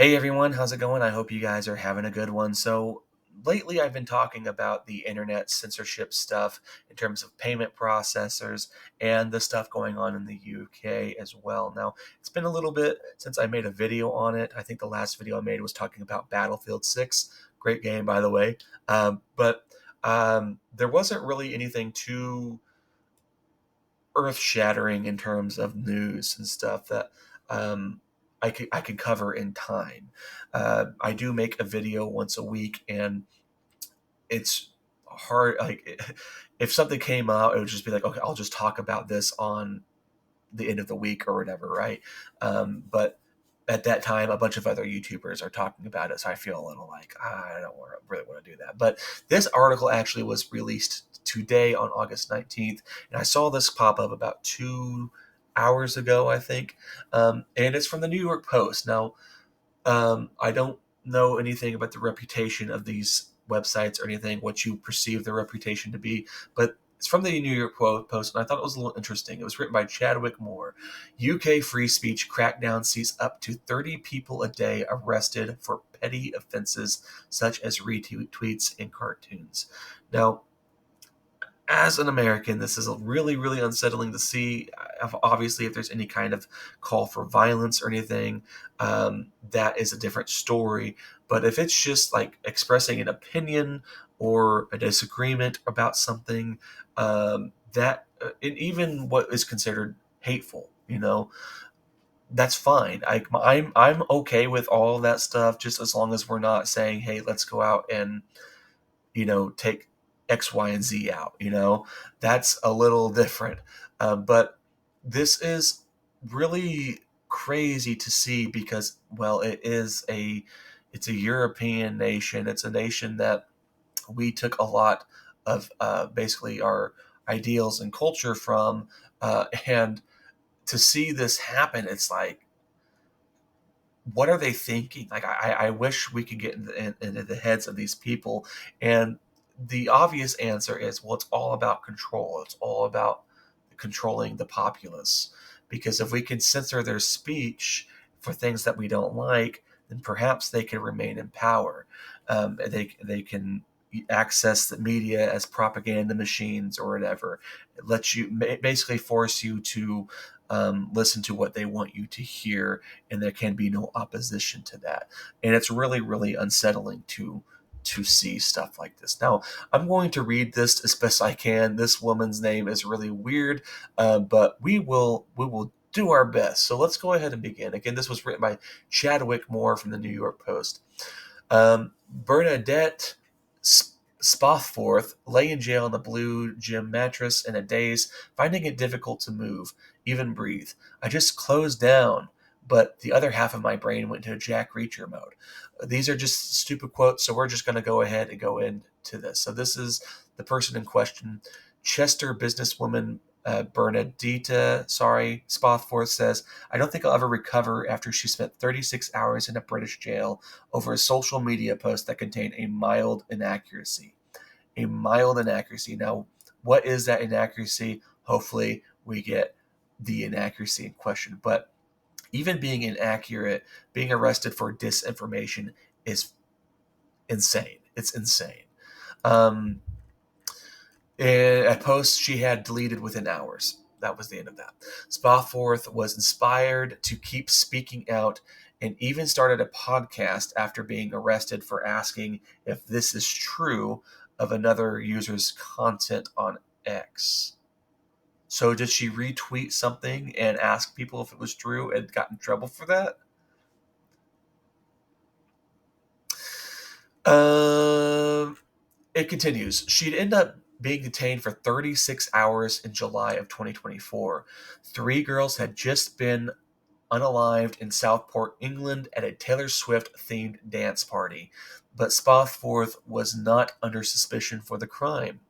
Hey everyone, how's it going? I hope you guys are having a good one. So, lately I've been talking about the internet censorship stuff in terms of payment processors and the stuff going on in the UK as well. Now, it's been a little bit since I made a video on it. I think the last video I made was talking about Battlefield 6. Great game, by the way. But there wasn't really anything too earth shattering in terms of news and stuff that um, I could cover in time. I do make a video once a week, and it's hard. Like if something came out, it would just be like, okay, I'll just talk about this on the end of the week or whatever, right? But at that time, a bunch of other YouTubers are talking about it, so I feel a little like I don't really want to do that. But this article actually was released today on August 19th, and I saw this pop up about 2 hours ago, I think, and it's from the New York Post. Now, I don't know anything about the reputation of these websites or anything, what you perceive their reputation to be, but it's from the New York Post, and I thought it was a little interesting. It was written by Chadwick Moore. UK free speech crackdown sees up to 30 people a day arrested for petty offenses such as retweets and cartoons. Now, as an American, this is really, really unsettling to see. Obviously, if there's any kind of call for violence or anything, that is a different story. But if it's just like expressing an opinion or a disagreement about something, and even what is considered hateful, that's fine. I'm okay with all of that stuff, just as long as we're not saying, "Hey, let's go out and take X, Y, and Z out. That's a little different. But this is really crazy to see because, well, it's a European nation. It's a nation that we took a lot of basically our ideals and culture from, and to see this happen, it's like, what are they thinking? Like, I wish we could get into the heads of these people. And the obvious answer is, well, it's all about control. It's all about controlling the populace. Because if we can censor their speech for things that we don't like, then perhaps they can remain in power. They can access the media as propaganda machines or whatever. It lets you basically force you to listen to what they want you to hear, and there can be no opposition to that. And it's really, really unsettling to see stuff like this. Now, I'm going to read this as best I can. This woman's name is really weird, but we will do our best. So let's go ahead and begin. Again, this was written by Chadwick Moore from the New York Post. Bernadette Spothforth lay in jail on the blue gym mattress in a daze, finding it difficult to move, even breathe. I just closed down, but the other half of my brain went into Jack Reacher mode. These are just stupid quotes, so we're just going to go ahead and go into this. So this is the person in question. Chester businesswoman Bernadetta, Spothforth says, I don't think I'll ever recover after she spent 36 hours in a British jail over a social media post that contained a mild inaccuracy. A mild inaccuracy. Now, what is that inaccuracy? Hopefully, we get the inaccuracy in question. But even being inaccurate, being arrested for disinformation is insane. It's insane. Um, a post she had deleted within hours. That was the end of that. Spothforth was inspired to keep speaking out and even started a podcast after being arrested for asking if this is true of another user's content on X. So did she retweet something and ask people if it was true and got in trouble for that? Um, It continues. She'd end up being detained for 36 hours in July of 2024. Three girls had just been unalived in Southport, England at a Taylor Swift themed dance party, but Spothforth was not under suspicion for the crime.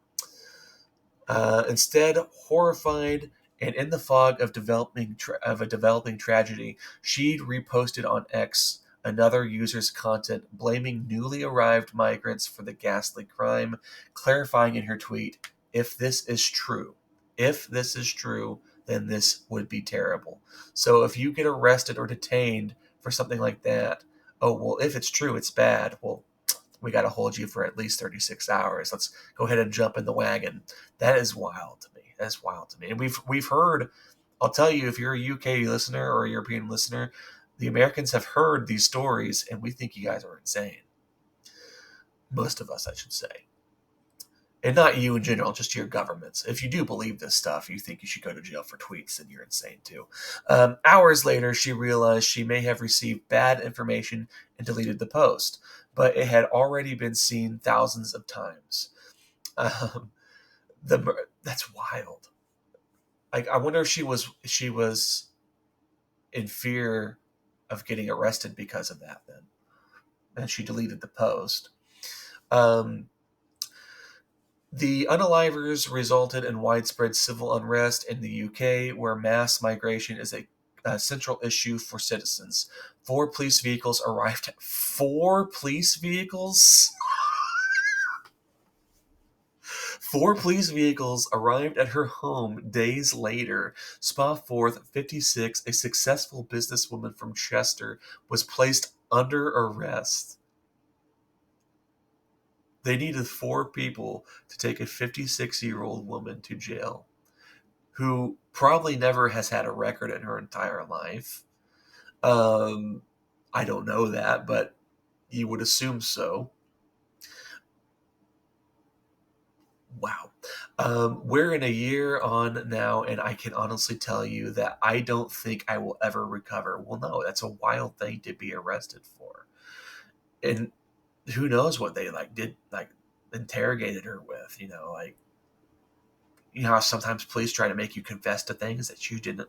Instead, horrified and in the fog of a developing tragedy, she'd reposted on X another user's content blaming newly arrived migrants for the ghastly crime, clarifying in her tweet, if this is true, then this would be terrible. So if you get arrested or detained for something like that, oh, well, if it's true, it's bad. Well, we got to hold you for at least 36 hours. Let's go ahead and jump in the wagon. That is wild to me. That's wild to me. And we've heard, I'll tell you, if you're a UK listener or a European listener, the Americans have heard these stories, and we think you guys are insane. Most of us, I should say. And not you in general, just your governments. If you do believe this stuff, you think you should go to jail for tweets, then you're insane too. Hours later, she realized she may have received bad information and deleted the post, but it had already been seen thousands of times. Um, that's wild. Like, I wonder if she was in fear of getting arrested because of that. Then, and she deleted the post. Um, The unalivers resulted in widespread civil unrest in the UK, where mass migration is a central issue for citizens. Four police vehicles arrived. Four police vehicles? Four police vehicles arrived at her home days later. Spaforth, 56, a successful businesswoman from Chester, was placed under arrest. They needed four people to take a 56-year-old woman to jail, who probably never has had a record in her entire life. Um, I don't know that, but you would assume so. Wow. We're in a year on now, and I can honestly tell you that I don't think I will ever recover. Well, no, that's a wild thing to be arrested for. And who knows what they did, interrogated her with, how sometimes police try to make you confess to things that you didn't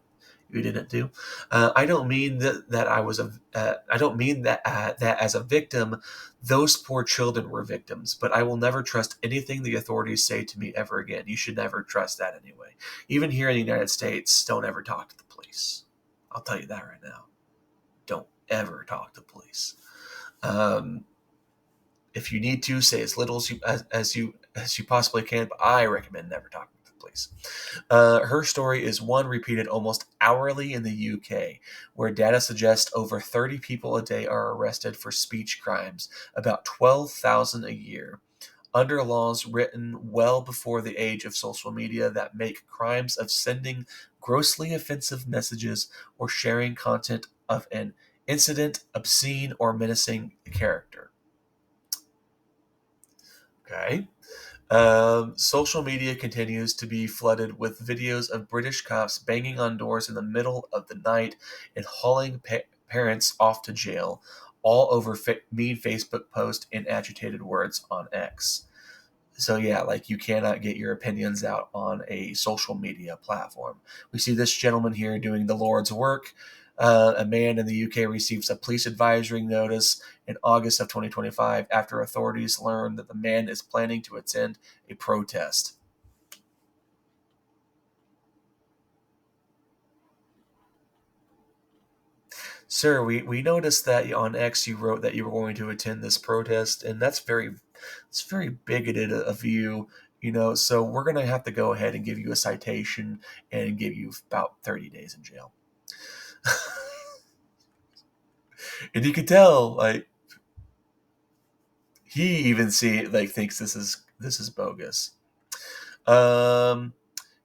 do. I don't mean that I was a. I don't mean that as a victim, those poor children were victims. But I will never trust anything the authorities say to me ever again. You should never trust that anyway. Even here in the United States, don't ever talk to the police. I'll tell you that right now. Don't ever talk to the police. Um, if you need to, say as little as you possibly can. But I recommend never talking to the police. Her story is one repeated almost hourly in the UK, where data suggests over 30 people a day are arrested for speech crimes, about 12,000 a year, under laws written well before the age of social media that make crimes of sending grossly offensive messages or sharing content of an incident, obscene, or menacing character. Okay. Social media continues to be flooded with videos of British cops banging on doors in the middle of the night and hauling parents off to jail, all over mean Facebook posts and agitated words on X. So yeah, you cannot get your opinions out on a social media platform. We see this gentleman here doing the Lord's work. A man in the UK receives a police advisory notice in August of 2025 after authorities learn that the man is planning to attend a protest. Sir, we noticed that on X you wrote that you were going to attend this protest, and it's very bigoted of you, so we're going to have to go ahead and give you a citation and give you about 30 days in jail. And you can tell, he even thinks this is bogus. Um,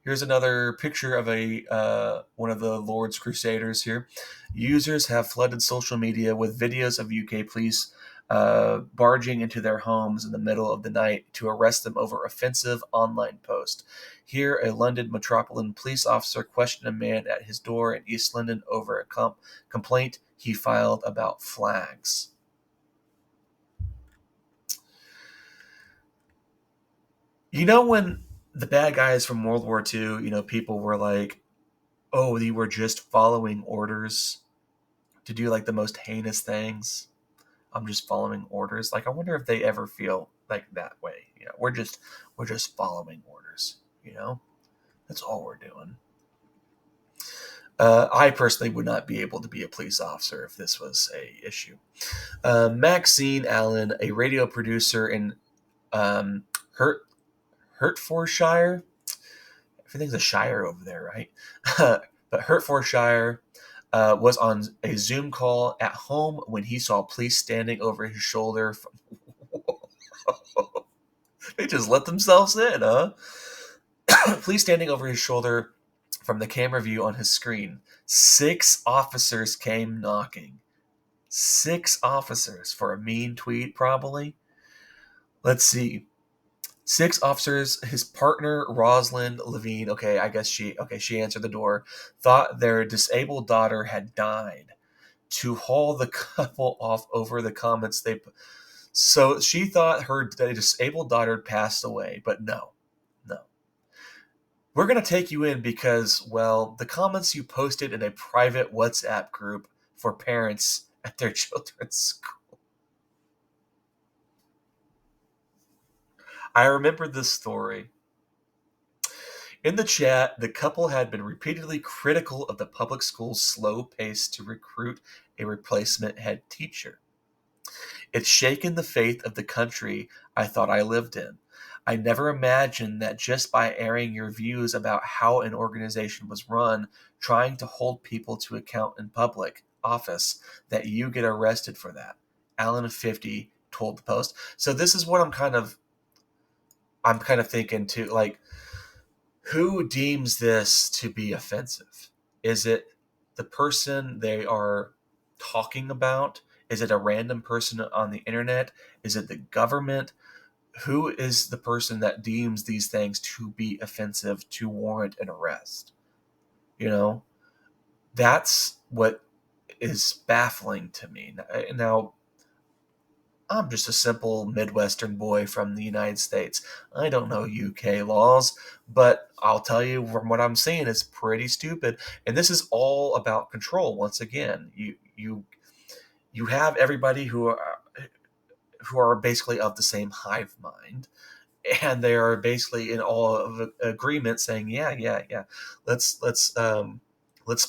Here's another picture of a one of the Lord's Crusaders here. Users have flooded social media with videos of UK police barging into their homes in the middle of the night to arrest them over offensive online posts. Here, a London Metropolitan police officer questioned a man at his door in East London over a complaint he filed about flags. When the bad guys from World War II, people were like, oh, you were just following orders to do the most heinous things. I'm just following orders. I wonder if they ever feel like that way. We're just following orders. That's all we're doing. I personally would not be able to be a police officer if this was a issue. Maxine Allen, a radio producer in um, Hert Hertfordshire. Everything's a shire over there, right? But Hertfordshire was on a Zoom call at home when he saw police standing over his shoulder. They just let themselves in, huh? Police standing over his shoulder from the camera view on his screen. 6 officers came knocking. 6 officers for a mean tweet, probably. Let's see. 6 officers, his partner, Rosalind Levine, okay, I guess she answered the door, thought their disabled daughter had died to haul the couple off over the comments they put. So she thought her disabled daughter had passed away, but no, no. We're going to take you in because, well, the comments you posted in a private WhatsApp group for parents at their children's school. I remember this story. In the chat, the couple had been repeatedly critical of the public school's slow pace to recruit a replacement head teacher. It's shaken the faith of the country I thought I lived in. I never imagined that just by airing your views about how an organization was run, trying to hold people to account in public office, that you get arrested for that. Alan 50 told the Post. So this is what I'm kind of thinking too, like, who deems this to be offensive? Is it the person they are talking about? Is it a random person on the internet? Is it the government? Who is the person that deems these things to be offensive to warrant an arrest? You know, that's what is baffling to me. Now, I'm just a simple Midwestern boy from the United States. I don't know UK laws, but I'll tell you from what I'm seeing, it's pretty stupid. And this is all about control. Once again, you have everybody who are basically of the same hive mind, and they are basically in all of agreement saying, yeah, let's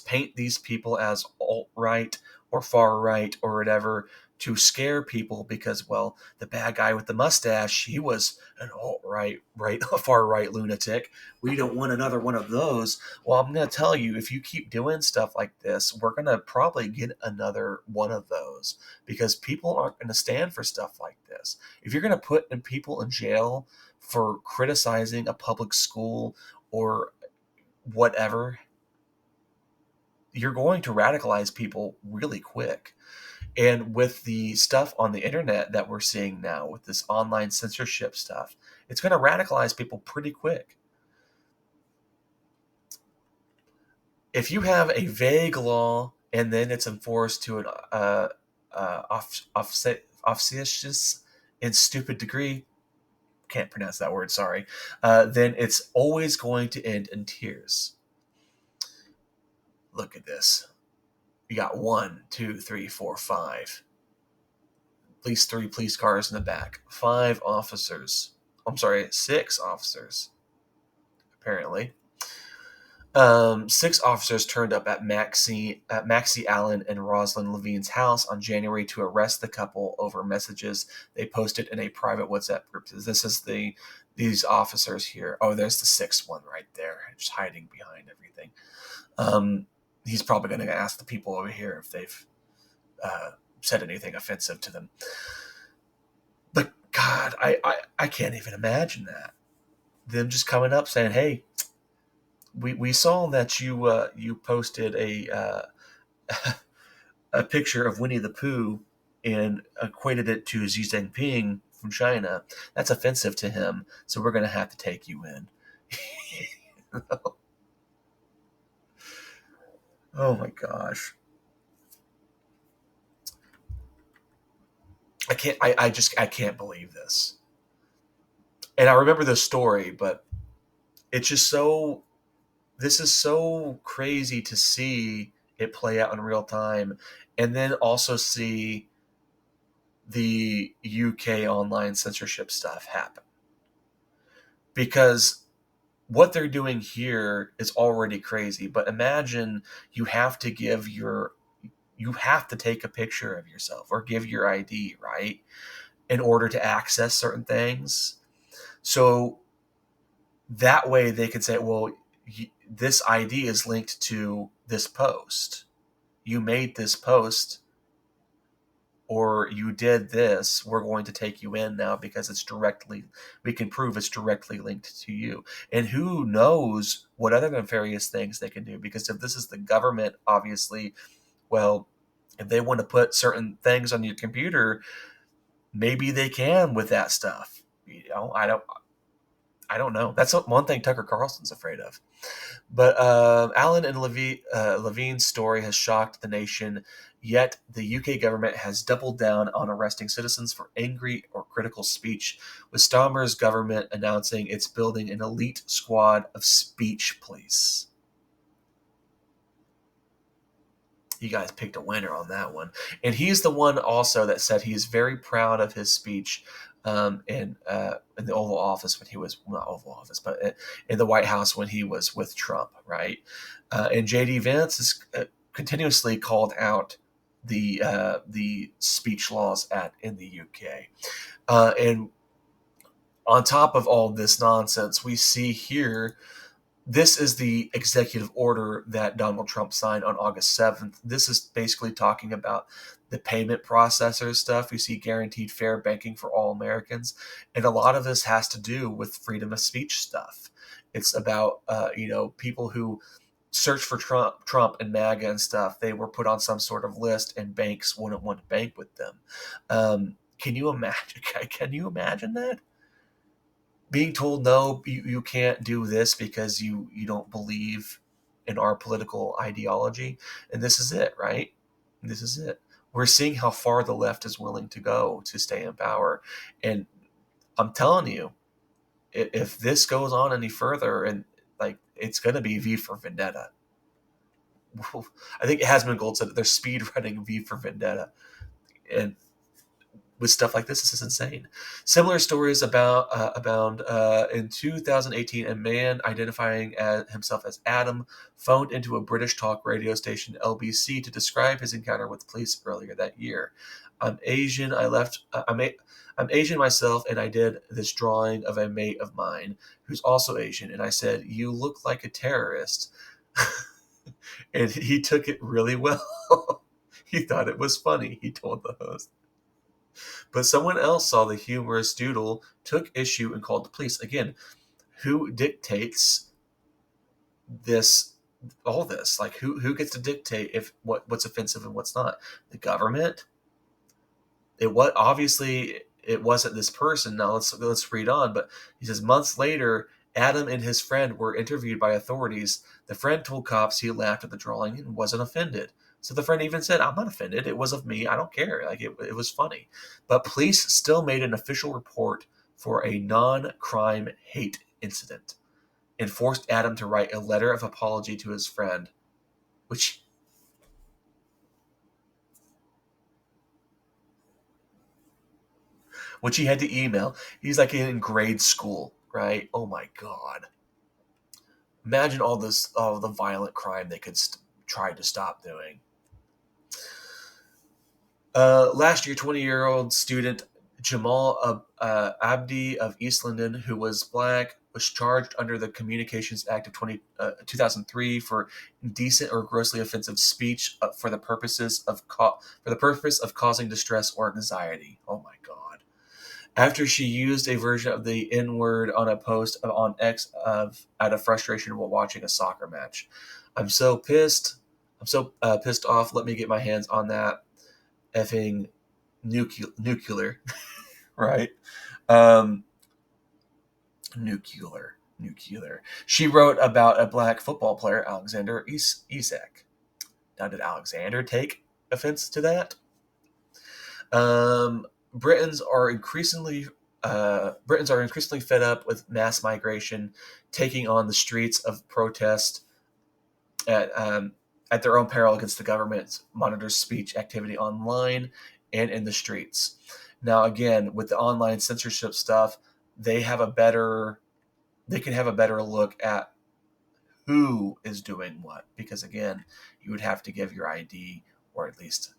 paint these people as alt right or far right or whatever to scare people because, well, the bad guy with the mustache, he was an alt right, a far right lunatic. We don't want another one of those. Well, I'm going to tell you, if you keep doing stuff like this, we're going to probably get another one of those because people aren't going to stand for stuff like this. If you're going to put people in jail for criticizing a public school or whatever, you're going to radicalize people really quick. And with the stuff on the internet that we're seeing now, with this online censorship stuff, it's going to radicalize people pretty quick. If you have a vague law and then it's enforced to an obnoxious and stupid degree, can't pronounce that word, sorry, then it's always going to end in tears. Look at this. You got 1, 2, 3, 4, 5. At least 3 police cars in the back. 5 officers. I'm sorry, 6 officers, apparently. 6 officers turned up at Maxie Allen and Rosalind Levine's house on January to arrest the couple over messages they posted in a private WhatsApp group. This is these officers here. Oh, there's the 6th one right there, just hiding behind everything. He's probably going to ask the people over here if they've said anything offensive to them. But God, I can't even imagine that. Them just coming up saying, "Hey, we saw that you posted a picture of Winnie the Pooh and equated it to Xi Jinping from China. That's offensive to him, so we're going to have to take you in." Oh my gosh. I can't believe this. And I remember this story, but it's just so this is so crazy to see it play out in real time and then also see the UK online censorship stuff happen. Because what they're doing here is already crazy, but imagine you have to take a picture of yourself or give your ID, right? In order to access certain things. So that way they can say, well, this ID is linked to this post. you made this post or you did this, we're going to take you in now because we can prove it's directly linked to you. And who knows what other nefarious things they can do? Because if this is the government, obviously, well, if they want to put certain things on your computer, maybe they can with that stuff. I don't know. That's one thing Tucker Carlson's afraid of. But Allen and Levine's story has shocked the nation, yet the UK government has doubled down on arresting citizens for angry or critical speech, with Starmer's government announcing it's building an elite squad of speech police. You guys picked a winner on that one. And he's the one also that said he is very proud of his speech in the Oval Office when he was, not Oval Office, but in the White House when he was with Trump, right? And J.D. Vance has continuously called out the speech laws in the UK. And on top of all this nonsense, we see here this is the executive order that Donald Trump signed on August 7th. This is basically talking about the payment processor stuff. We see guaranteed fair banking for all Americans. And a lot of this has to do with freedom of speech stuff. It's about, people who search for Trump and MAGA and stuff. They were put on some sort of list and banks wouldn't want to bank with them. Can you imagine? Can you imagine that? Being told no, you can't do this because you don't believe in our political ideology. And this is it, right? This is it. We're seeing how far the left is willing to go to stay in power. And I'm telling you, if this goes on any further, and like, it's going to be V for Vendetta. I think Hasman Gold said that they're speed running V for Vendetta. And with stuff like this is insane. Similar stories abound. In 2018, a man identifying himself as Adam phoned into a British talk radio station, LBC, to describe his encounter with police earlier that year. I'm Asian. I'm Asian myself, and I did this drawing of a mate of mine who's also Asian, and I said, "You look like a terrorist," and he took it really well. He thought it was funny. He told the host. But someone else saw the humorous doodle, took issue, and called the police. Again, who dictates this? All this, like, who gets to dictate if what's offensive and what's not? The government. Obviously it wasn't this person. Now let's read on. But he says months later, Adam and his friend were interviewed by authorities. The friend told cops he laughed at the drawing and wasn't offended. So the friend even said, "I'm not offended. It was of me. I don't care. Like, it was funny." But police still made an official report for a non-crime hate incident and forced Adam to write a letter of apology to his friend, which he had to email. He's like in grade school, right? Oh my God. Imagine all the violent crime they could try to stop doing. Last year, 20-year-old student Jamal Abdi of East London, who was black, was charged under the Communications Act of 2003 for indecent or grossly offensive speech for the purpose of causing distress or anxiety. Oh my God. After she used a version of the N-word on a post on X out of frustration while watching a soccer match. I'm so pissed. I'm so pissed off. Let me get my hands on that effing nuclear, right? Nuclear. She wrote about a black football player, Alexander Isak. Now, did Alexander take offense to that? Britons are increasingly fed up with mass migration, taking on the streets of protest at their own peril against the government monitors speech activity online and in the streets. Now, again, with the online censorship stuff, they can have a better look at who is doing what, because again, you would have to give your ID or at least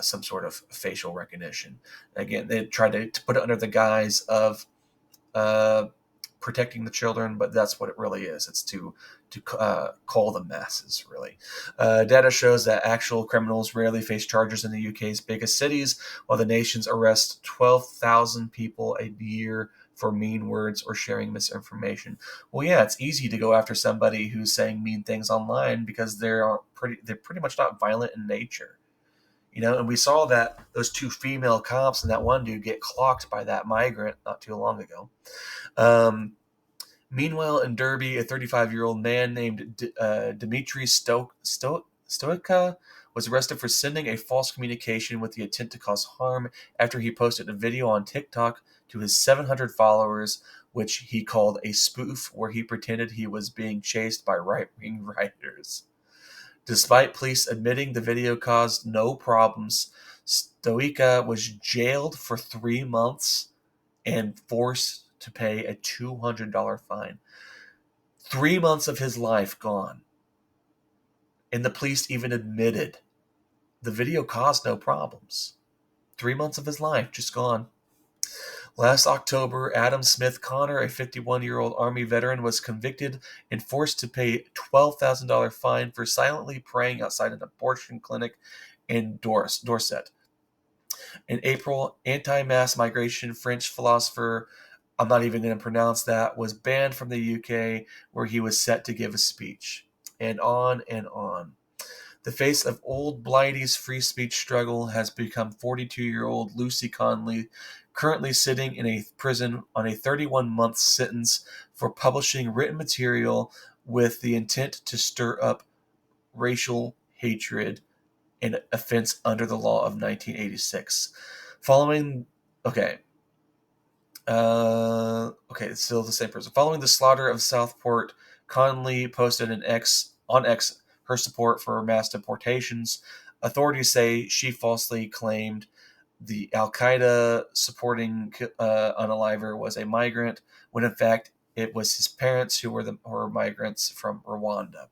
some sort of facial recognition. Again, they tried to put it under the guise of protecting the children, but that's what it really is. It's to call the masses, really. Data shows that actual criminals rarely face charges in the UK's biggest cities, while the nations arrest 12,000 people a year for mean words or sharing misinformation. Well, yeah, it's easy to go after somebody who's saying mean things online because they're pretty much not violent in nature. And we saw that those two female cops and that one dude get clocked by that migrant not too long ago. Meanwhile, in Derby, a 35-year-old man named Dmitry Stoica was arrested for sending a false communication with the intent to cause harm after he posted a video on TikTok to his 700 followers, which he called a spoof, where he pretended he was being chased by right-wing rioters. Despite police admitting the video caused no problems, Stoica was jailed for 3 months and forced to pay a $200 fine. 3 months of his life gone. And the police even admitted the video caused no problems. 3 months of his life just gone. Last October, Adam Smith Connor, a 51-year-old Army veteran, was convicted and forced to pay a $12,000 fine for silently praying outside an abortion clinic in Dorset. In April, anti-mass migration French philosopher, I'm not even going to pronounce that, was banned from the UK, where he was set to give a speech. And on and on. The face of old Blighty's free speech struggle has become 42-year-old Lucy Conley, currently sitting in a prison on a 31-month sentence for publishing written material with the intent to stir up racial hatred, an offense under the law of 1986. It's still the same person. Following the slaughter of Southport, Conley posted on X her support for mass deportations. Authorities say she falsely claimed the Al-Qaeda supporting unaliver was a migrant, when in fact it was his parents who were migrants from Rwanda.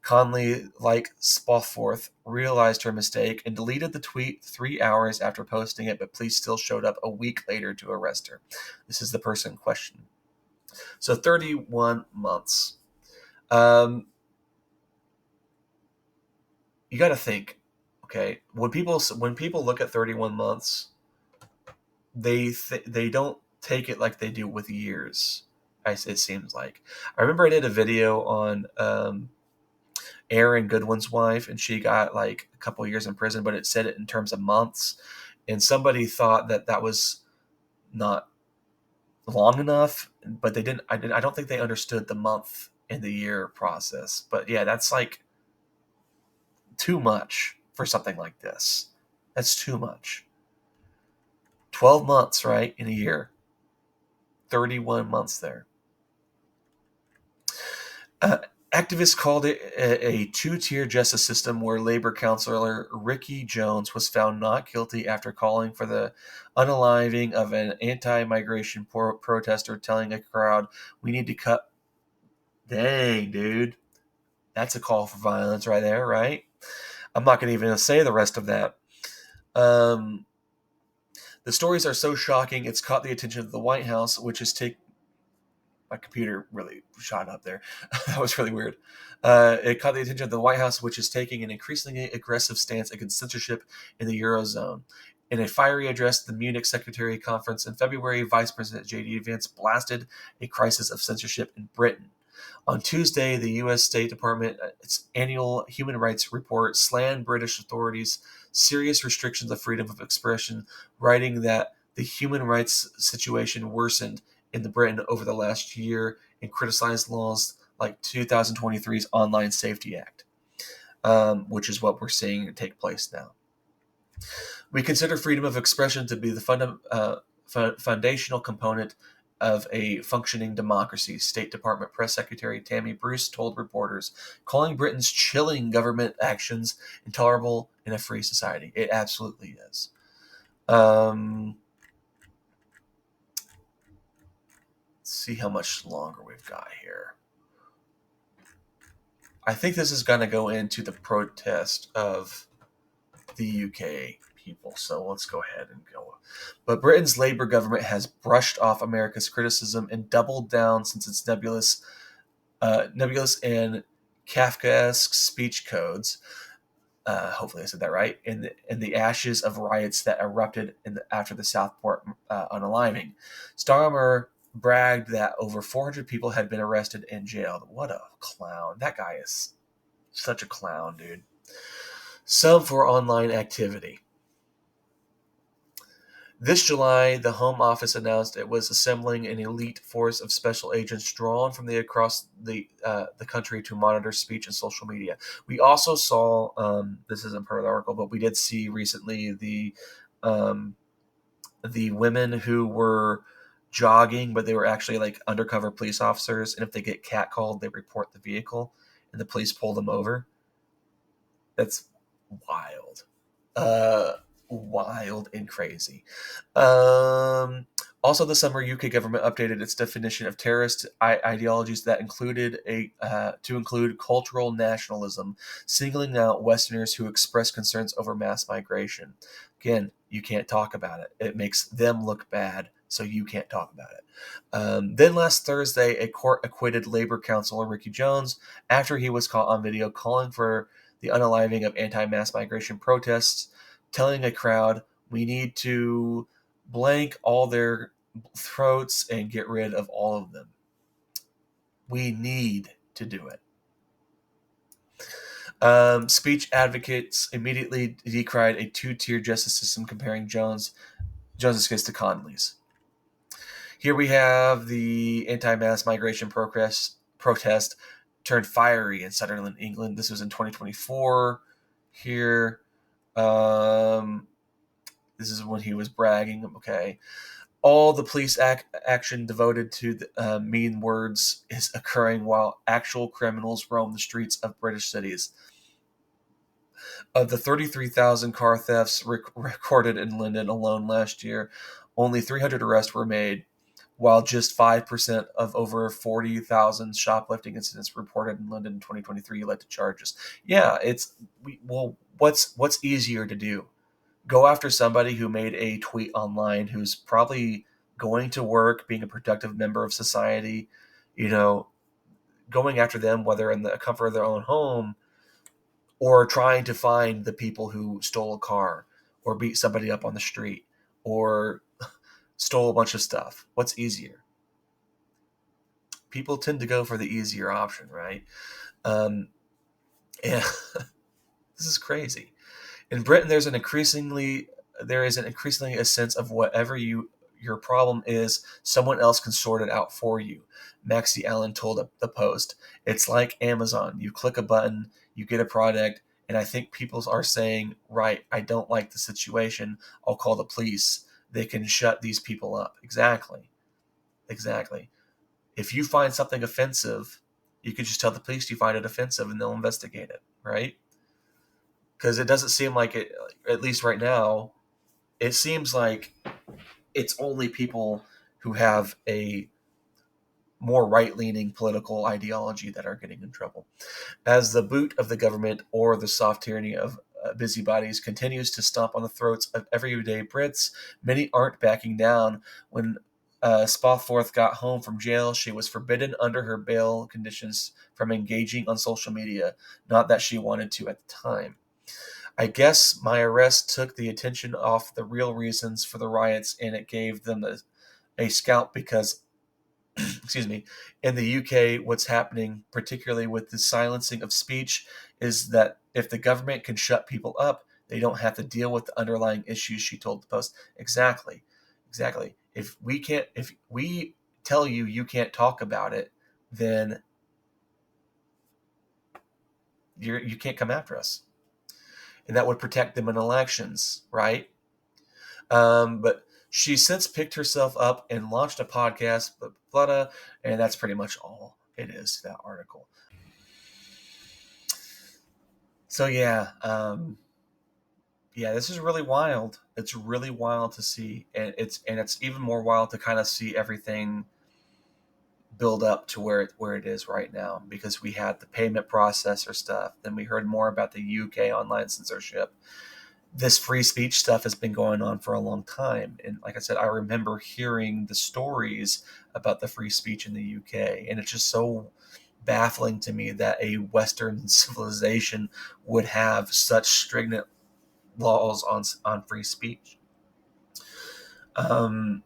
Conley, like Spofford, realized her mistake and deleted the tweet 3 hours after posting it, but police still showed up a week later to arrest her. This is the person in question. So 31 months. You got to think, okay? When people look at 31 months, they don't take it like they do with years. It seems like. I remember I did a video on Aaron Goodwin's wife, and she got like a couple years in prison, but it said it in terms of months, and somebody thought that was not long enough, but they didn't. I don't think they understood the month and the year process. But yeah, that's like too much for something like this. That's too much. 12 months, right, in a year. 31 months there. Activists called it a two-tier justice system where Labor councillor Ricky Jones was found not guilty after calling for the unaliving of an anti-migration protester, telling a crowd, "We need to cut." Dang, dude. That's a call for violence right there, right? I'm not going to even say the rest of that. The stories are so shocking, it's caught the attention of the White House, which has taken... My computer really shot up there. That was really weird. It caught the attention of the White House, which is taking an increasingly aggressive stance against censorship in the Eurozone. In a fiery address at the Munich Secretary Conference in February, Vice President J.D. Vance blasted a crisis of censorship in Britain. On Tuesday, the U.S. State Department, its annual human rights report, slammed British authorities' serious restrictions of freedom of expression, writing that the human rights situation worsened in Britain over the last year, and criticized laws like 2023's Online Safety Act, which is what we're seeing take place now. We consider freedom of expression to be the foundational component of a functioning democracy, State Department Press Secretary Tammy Bruce told reporters, calling Britain's chilling government actions intolerable in a free society. It absolutely is. Let's see how much longer we've got here. I think this is going to go into the protest of the UK people. So let's go ahead and go. But Britain's Labour government has brushed off America's criticism and doubled down since its nebulous and Kafkaesque speech codes. Hopefully I said that right. In the ashes of riots that erupted after the Southport unaliving, Starmer bragged that over 400 people had been arrested and jailed. What a clown! That guy is such a clown, dude. Some for online activity. This July, the Home Office announced it was assembling an elite force of special agents drawn from across the country to monitor speech and social media. We also saw this isn't part of the article, but we did see recently um, the women who were jogging, but they were actually like undercover police officers, and if they get catcalled, they report the vehicle, and the police pull them over. That's wild. Uh, Wild and crazy. Um, Also, this summer, UK government updated its definition of terrorist ideologies that included to include cultural nationalism, singling out Westerners who express concerns over mass migration. Again, you can't talk about it. It makes them look bad, so you can't talk about it. Then last Thursday, a court acquitted Labour councillor Ricky Jones after he was caught on video calling for the unaliving of anti-mass migration protests, telling a crowd, "We need to blank all their throats and get rid of all of them. We need to do it." Speech advocates immediately decried a two-tier justice system, comparing Jones's case to Connolly's. Here we have the anti-mass migration protest turned fiery in Sunderland, England. This was in 2024. Here, this is when he was bragging. Okay, all the police action devoted to mean words is occurring while actual criminals roam the streets of British cities. Of the 33,000 car thefts recorded in London alone last year, only 300 arrests were made, while just 5% of over 40,000 shoplifting incidents reported in London in 2023 led to charges. Yeah, what's easier to do? Go after somebody who made a tweet online, who's probably going to work, being a productive member of society, you know, going after them, whether in the comfort of their own home or trying to find the people who stole a car or beat somebody up on the street or stole a bunch of stuff. What's easier? People tend to go for the easier option, right? And this is crazy. In Britain, there is an increasingly a sense of whatever your problem is, someone else can sort it out for you. Maxie Allen told the Post. It's like Amazon. You click a button, you get a product, and I think people are saying, right, I don't like the situation. I'll call the police. They can shut these people up. Exactly. If you find something offensive, you can just tell the police you find it offensive and they'll investigate it, right? Because it doesn't seem like it, at least right now, it seems like it's only people who have a more right-leaning political ideology that are getting in trouble. As the boot of the government or the soft tyranny of busybodies continues to stomp on the throats of everyday Brits, many aren't backing down. When Spawforth got home from jail, she was forbidden under her bail conditions from engaging on social media, not that she wanted to at the time. I guess my arrest took the attention off the real reasons for the riots and it gave them a scalp because, excuse me, in the UK, what's happening, particularly with the silencing of speech, is that if the government can shut people up, they don't have to deal with the underlying issues, she told the Post. Exactly. If we tell you can't talk about it, then you can't come after us. And that would protect them in elections, right? But she since picked herself up and launched a podcast, and that's pretty much all it is to that article. So yeah, this is really wild. It's really wild to see, and it's even more wild to kind of see everything build up to where it is right now, because we had the payment processor stuff, then we heard more about the UK online censorship, this free speech stuff has been going on for a long time. And like I said, I remember hearing the stories about the free speech in the UK. And it's just so baffling to me that a Western civilization would have such stringent laws on free speech. Um,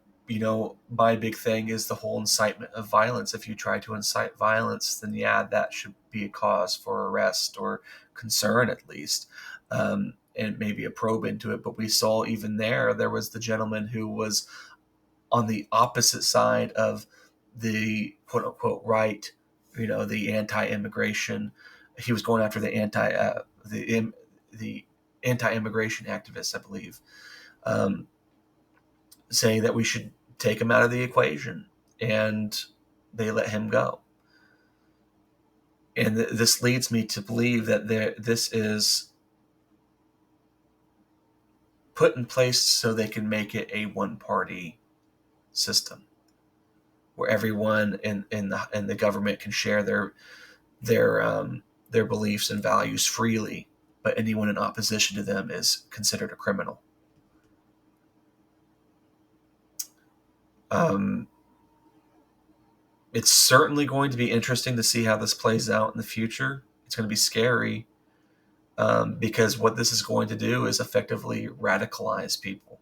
my big thing is the whole incitement of violence. If you try to incite violence, then yeah, that should be a cause for arrest or concern at least, and maybe a probe into it. But we saw even there was the gentleman who was on the opposite side of the quote unquote right, the anti-immigration. He was going after the anti-immigration activists, I believe. Um, Saying that we should take him out of the equation, and they let him go. And this leads me to believe that this is put in place so they can make it a one-party system where everyone in the government can share their beliefs and values freely, but anyone in opposition to them is considered a criminal. Um, it's certainly going to be interesting to see how this plays out in the future. It's going to be scary, because what this is going to do is effectively radicalize people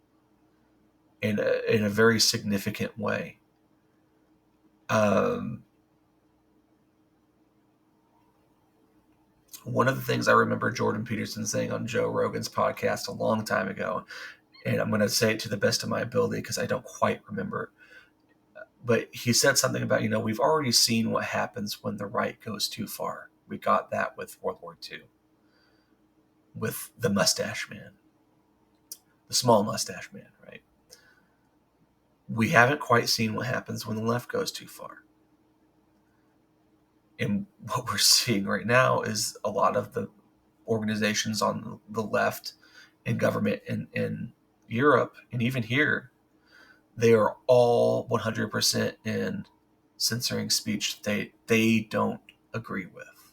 in a very significant way. Um, One of the things I remember Jordan Peterson saying on Joe Rogan's podcast a long time ago, and I'm going to say it to the best of my ability because I don't quite remember, but he said something about, we've already seen what happens when the right goes too far. We got that with World War II, with the mustache man, the small mustache man, right? We haven't quite seen what happens when the left goes too far. And what we're seeing right now is a lot of the organizations on the left in government in Europe and even here, they are all 100% in censoring speech they don't agree with.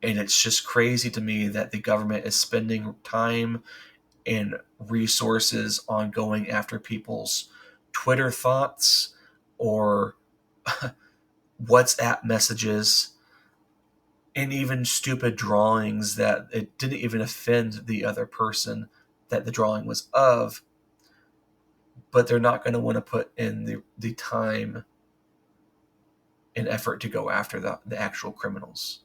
And it's just crazy to me that the government is spending time and resources on going after people's Twitter thoughts or WhatsApp messages and even stupid drawings that it didn't even offend the other person that the drawing was of, but they're not going to want to put in the time and effort to go after the actual criminals.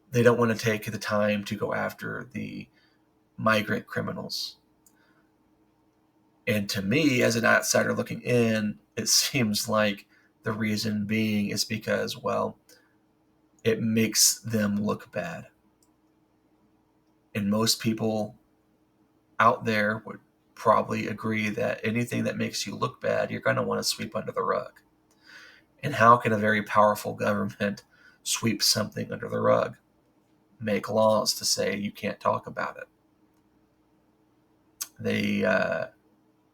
They don't want to take the time to go after the migrant criminals. And to me, as an outsider looking in, it seems like the reason being is because, well, it makes them look bad. And most people out there would probably agree that anything that makes you look bad, you're going to want to sweep under the rug. And how can a very powerful government sweep something under the rug? Make laws to say you can't talk about it. They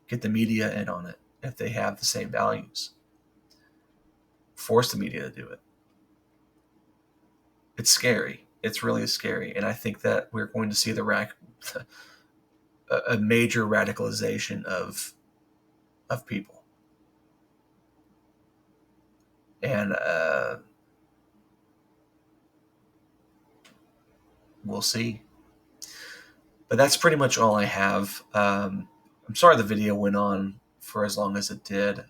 get the media in on it if they have the same values. Force the media to do it. It's scary. It's really scary. And I think that we're going to see a major radicalization of people. And we'll see. But that's pretty much all I have. I'm sorry the video went on for as long as it did.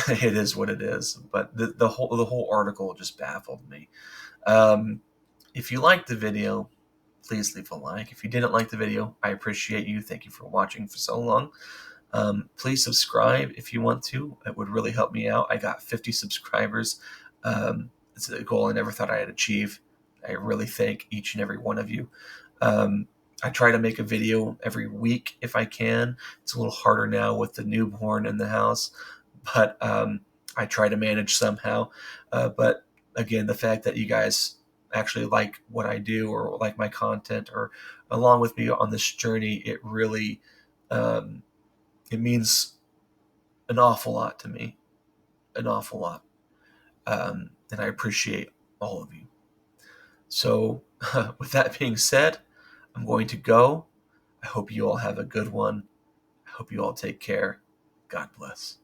It is what it is. But the whole article just baffled me. If you liked the video, please leave a like. If you didn't like the video, I appreciate you. Thank you for watching for so long. Please subscribe if you want to. It would really help me out. I got 50 subscribers. It's a goal I never thought I'd achieve. I really thank each and every one of you. I try to make a video every week if I can. It's a little harder now with the newborn in the house, but I try to manage somehow. But again, the fact that you guys actually like what I do or like my content or along with me on this journey, it really it means an awful lot to me, an awful lot. And I appreciate all of you. So, with that being said, I'm going to go. I hope you all have a good one. I hope you all take care. God bless.